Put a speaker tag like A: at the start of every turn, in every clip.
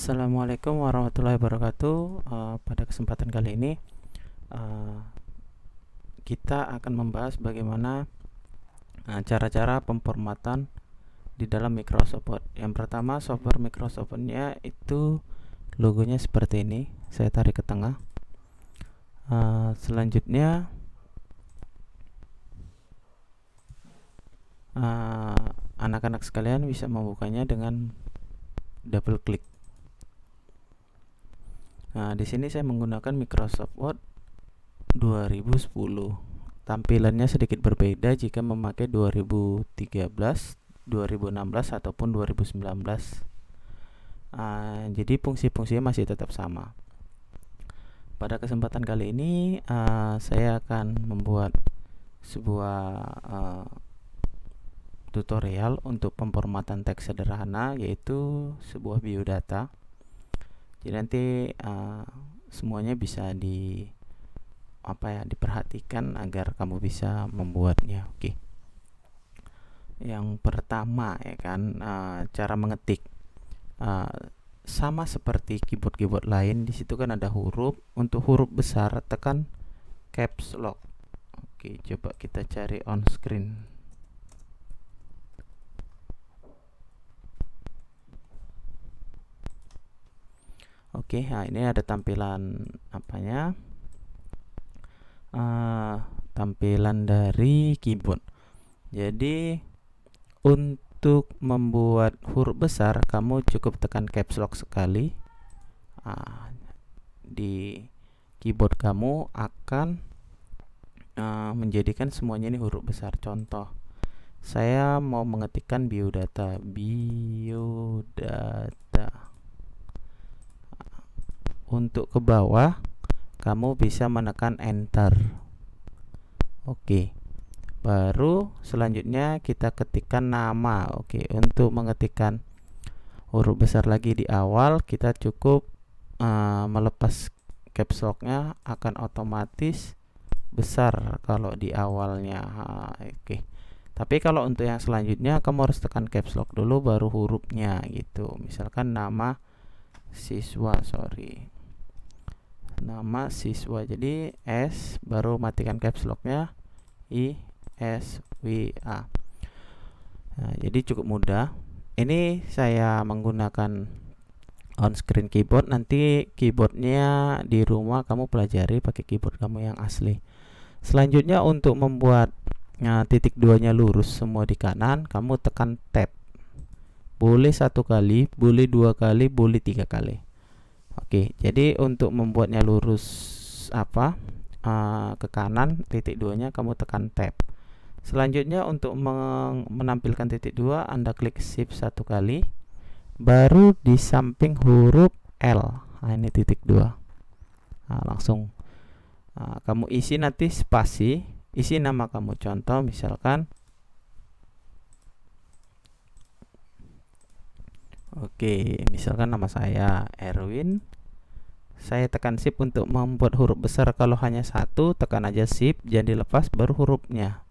A: Assalamualaikum warahmatullahi wabarakatuh. Pada kesempatan kali ini kita akan membahas bagaimana cara-cara pemformatan di dalam Microsoft Word. Yang pertama, software Microsoft Word-nya itu logonya seperti ini. Saya tarik ke tengah. Selanjutnya anak-anak sekalian bisa membukanya dengan double klik. Nah, di sini saya menggunakan Microsoft Word 2010. Tampilannya sedikit berbeda jika memakai 2013, 2016 ataupun 2019. Jadi fungsi-fungsinya masih tetap sama. Pada kesempatan kali ini saya akan membuat sebuah tutorial untuk pemformatan teks sederhana, yaitu sebuah biodata. Jadi nanti semuanya bisa diperhatikan agar kamu bisa membuatnya. Oke. Yang pertama ya kan, cara mengetik. Sama seperti keyboard lain, di situ kan ada huruf. Untuk huruf besar tekan caps lock. Oke, coba kita cari on screen. Oke, nah ini ada tampilan tampilan dari keyboard. Jadi untuk membuat huruf besar kamu cukup tekan caps lock sekali. Di keyboard kamu akan menjadikan semuanya ini huruf besar. Contoh, saya mau mengetikkan biodata. Untuk ke bawah kamu bisa menekan enter. Oke. Baru selanjutnya kita ketikkan nama. Oke, untuk mengetikkan huruf besar lagi di awal kita cukup melepas caps lock-nya, akan otomatis besar kalau di awalnya. Oke. Tapi kalau untuk yang selanjutnya kamu harus tekan caps lock dulu baru hurufnya gitu. Misalkan nama siswa, nama siswa, jadi S baru matikan caps lock-nya, I S W A. Nah, jadi cukup mudah. Ini saya menggunakan on screen keyboard. Nanti keyboardnya di rumah kamu pelajari pakai keyboard kamu yang asli. Selanjutnya untuk membuat titik 2-nya lurus semua di kanan, kamu tekan tab. Boleh 1 kali, boleh 2 kali, boleh 3 kali. Oke, jadi untuk membuatnya lurus ke kanan, titik 2-nya kamu tekan tab. Selanjutnya untuk menampilkan titik 2, Anda klik shift 1 kali, baru di samping huruf L. Nah, ini titik 2. Langsung kamu isi nanti spasi, isi nama kamu. Contoh misalkan misalkan nama saya Erwin. Saya tekan shift untuk membuat huruf besar. Kalau hanya 1, tekan aja shift, jangan dilepas, baru hurufnya.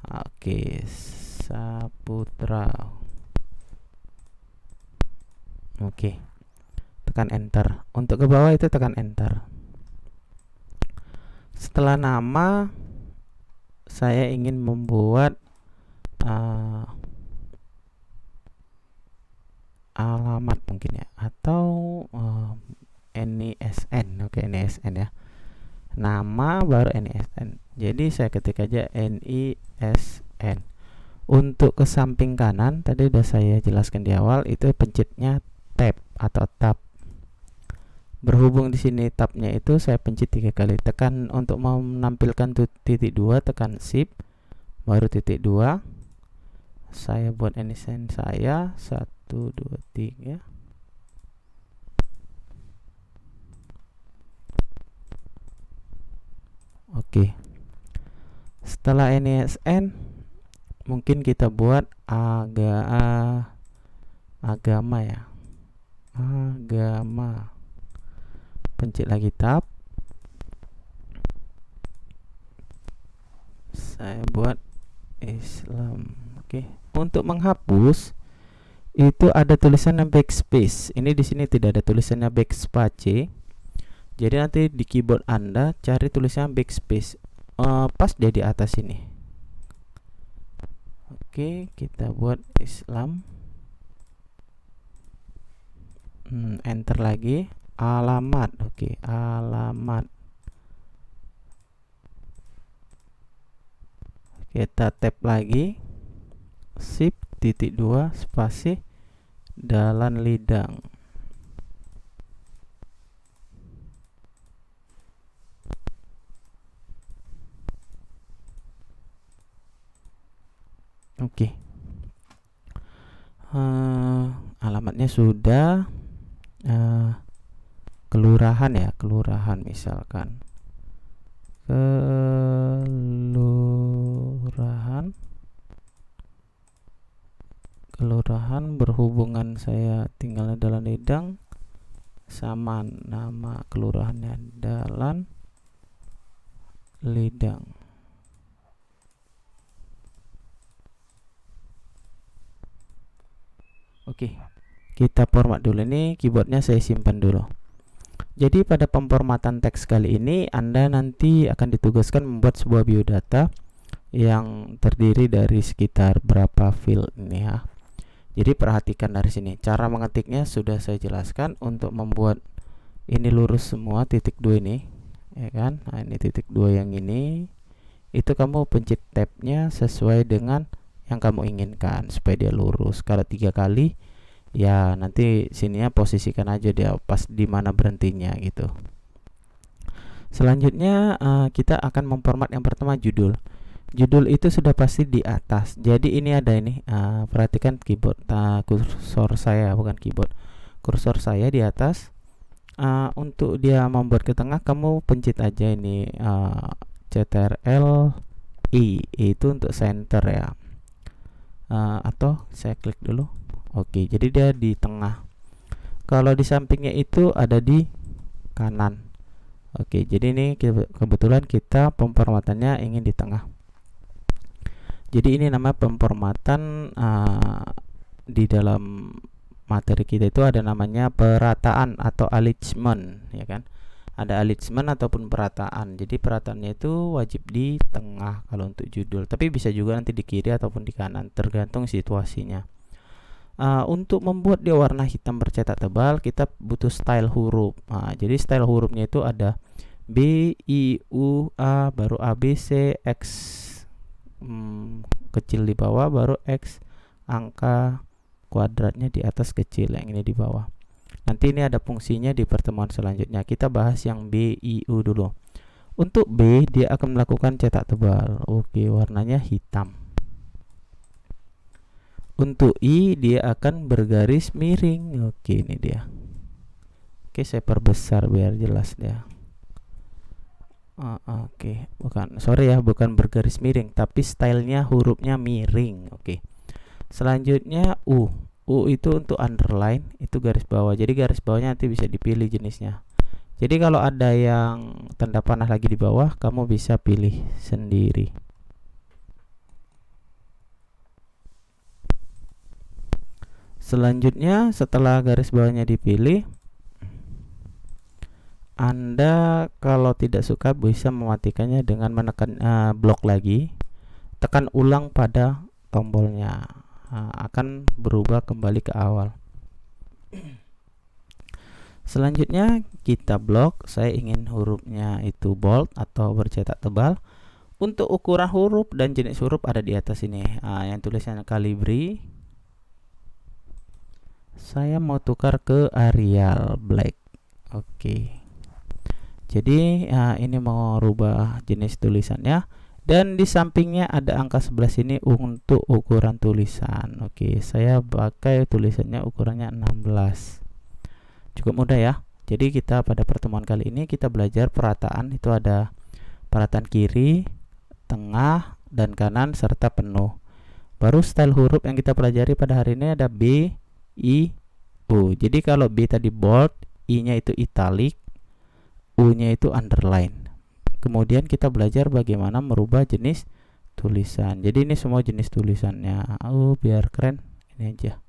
A: Oke, Saputra. Oke, tekan enter. Untuk ke bawah itu tekan enter. Setelah nama, saya ingin membuat alamat mungkin ya, atau NISN. Oke, NISN ya. Nama baru NISN. Jadi saya ketik aja NISN. Untuk ke samping kanan tadi udah saya jelaskan di awal, itu pencetnya tab atau tab. Berhubung di sini tabnya itu saya pencet 3 kali. Tekan untuk menampilkan titik 2, tekan shift baru titik 2. Saya buat NISN saya 1 2 3. Oke. Setelah NISN mungkin kita buat agama ya. Agama. Pencet lagi tab. Saya buat Islam. Oke. Untuk menghapus itu ada tulisannya backspace. Ini di sini tidak ada tulisannya backspace. Jadi nanti di keyboard Anda cari tulisannya backspace. Pas dia di atas ini. Oke, kita buat Islam. Enter lagi. Alamat. Oke, alamat. Kita tap lagi. Shift titik 2 spasi Dalan Lidang. Oke. Alamatnya sudah. Kelurahan ya, kelurahan misalkan. Kelurahan berhubungan saya tinggalnya Dalan Lidang, sama nama kelurahannya Dalan Lidang. Oke, kita format dulu. Ini keyboardnya saya simpan dulu. Jadi pada pemformatan teks kali ini Anda nanti akan ditugaskan membuat sebuah biodata yang terdiri dari sekitar berapa field ini ya. Jadi perhatikan dari sini, cara mengetiknya sudah saya jelaskan. Untuk membuat ini lurus semua titik 2 ini, ya kan? Nah, ini titik 2 yang ini, itu kamu pencet tabnya sesuai dengan yang kamu inginkan supaya dia lurus. Kalau 3 kali, ya nanti sininya posisikan aja dia pas di mana berhentinya gitu. Selanjutnya kita akan memformat yang pertama judul. Judul itu sudah pasti di atas. Jadi ini ada ini. Perhatikan keyboard kursor saya, bukan keyboard. Kursor saya di atas. Untuk dia membuat ke tengah, kamu pencet aja ini CTRL I, itu untuk center ya. Atau saya klik dulu. Oke, jadi dia di tengah. Kalau di sampingnya itu ada di kanan. Oke, jadi ini kebetulan kita pemformatannya ingin di tengah. Jadi ini nama pemformatan di dalam materi kita itu ada namanya perataan atau alignment, ya kan? Ada alignment ataupun perataan. Jadi perataannya itu wajib di tengah kalau untuk judul, tapi bisa juga nanti di kiri ataupun di kanan, tergantung situasinya. Untuk membuat dia warna hitam bercetak tebal, kita butuh style huruf. Jadi style hurufnya itu ada B, I, U, A, baru A, B, C, X kecil di bawah, baru X angka kuadratnya di atas kecil, yang ini di bawah. Nanti ini ada fungsinya di pertemuan selanjutnya. Kita bahas yang B, I, U dulu. Untuk B, dia akan melakukan cetak tebal. Oke, warnanya hitam. Untuk I, dia akan bergaris miring. Oke, ini dia. Oke, saya perbesar biar jelas dia. Oke, bukan bergaris miring, tapi stylenya hurufnya miring. Oke. Selanjutnya U. U itu untuk underline, itu garis bawah. Jadi garis bawahnya nanti bisa dipilih jenisnya. Jadi kalau ada yang tanda panah lagi di bawah, kamu bisa pilih sendiri. Selanjutnya setelah garis bawahnya dipilih, Anda kalau tidak suka bisa mematikannya dengan menekan blok lagi, tekan ulang pada tombolnya, akan berubah kembali ke awal. Selanjutnya kita blok. Saya ingin hurufnya itu bold atau bercetak tebal. Untuk ukuran huruf dan jenis huruf ada di atas ini. Yang tulisannya Calibri, saya mau tukar ke Arial Black. Oke. Jadi ini mau rubah jenis tulisannya, dan di sampingnya ada angka 11 ini untuk ukuran tulisan. Oke, saya pakai tulisannya ukurannya 16. Cukup mudah ya. Jadi kita pada pertemuan kali ini kita belajar perataan. Itu ada perataan kiri, tengah, dan kanan serta penuh. Baru style huruf yang kita pelajari pada hari ini ada B, I, U. Jadi kalau B tadi bold, I-nya itu italic, U-nya itu underline. Kemudian kita belajar bagaimana merubah jenis tulisan. Jadi ini semua jenis tulisannya. Biar keren, ini aja.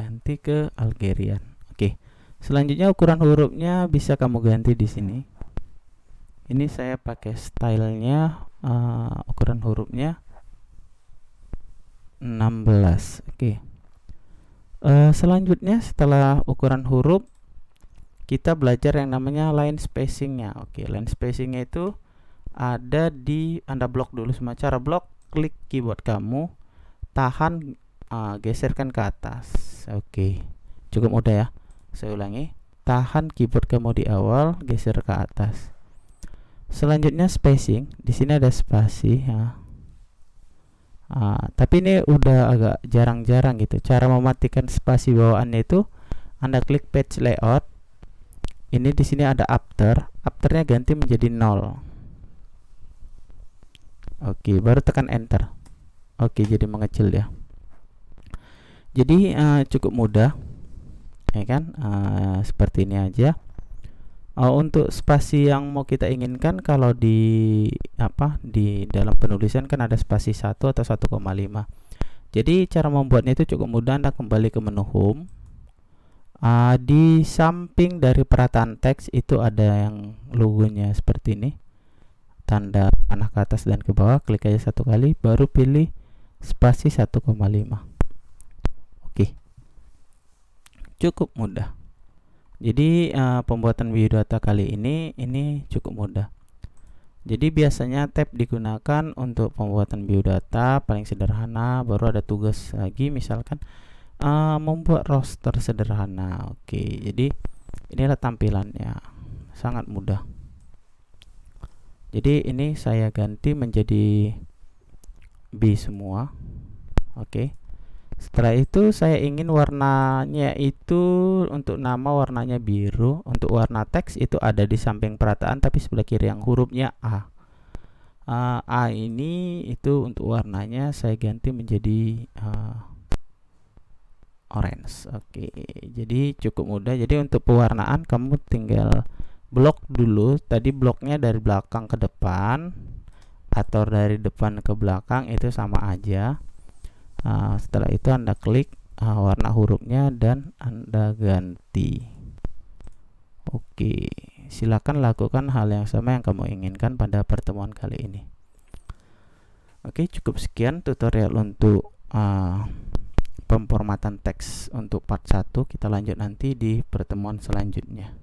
A: ganti ke Algerian. Oke. Selanjutnya ukuran hurufnya bisa kamu ganti di sini. Ini saya pakai stylenya ukuran hurufnya 16. Oke. Selanjutnya setelah ukuran huruf, kita belajar yang namanya line spacingnya. Oke, line spacingnya itu ada di Anda blok dulu semua. Cara blok, klik keyboard kamu, tahan, geserkan ke atas. Oke, cukup mudah ya. Saya ulangi, tahan keyboard kamu di awal, geser ke atas. Selanjutnya spacing, di sini ada spasi ya. Tapi ini udah agak jarang-jarang gitu. Cara mematikan spasi bawaannya itu Anda klik page layout. Ini di sini ada afternya ganti menjadi 0. Oke, baru tekan enter. Oke, jadi mengecil ya. Jadi cukup mudah, ya kan? Seperti ini aja. Untuk spasi yang mau kita inginkan, kalau di dalam penulisan kan ada spasi 1 atau 1,5. Jadi cara membuatnya itu cukup mudah. Anda kembali ke menu home. Di samping dari perataan teks itu ada yang logonya seperti ini, tanda panah ke atas dan ke bawah. Klik aja satu kali, baru pilih spasi 1,5. Oke, cukup mudah. Jadi pembuatan biodata kali ini cukup mudah. Jadi biasanya tab digunakan untuk pembuatan biodata paling sederhana, baru ada tugas lagi, misalkan membuat roster sederhana. Oke, jadi inilah tampilannya, sangat mudah. Jadi ini saya ganti menjadi B semua. Oke. Setelah itu saya ingin warnanya itu untuk nama warnanya biru, untuk warna teks itu ada di samping perataan tapi sebelah kiri yang hurufnya A. A ini itu untuk warnanya saya ganti menjadi orange. Oke. Jadi cukup mudah. Jadi untuk pewarnaan kamu tinggal blok dulu. Tadi bloknya dari belakang ke depan atau dari depan ke belakang itu sama aja. Setelah itu Anda klik warna hurufnya dan Anda ganti. Oke, silakan lakukan hal yang sama yang kamu inginkan pada pertemuan kali ini. Oke, cukup sekian tutorial untuk pemformatan teks untuk part 1. Kita lanjut nanti di pertemuan selanjutnya.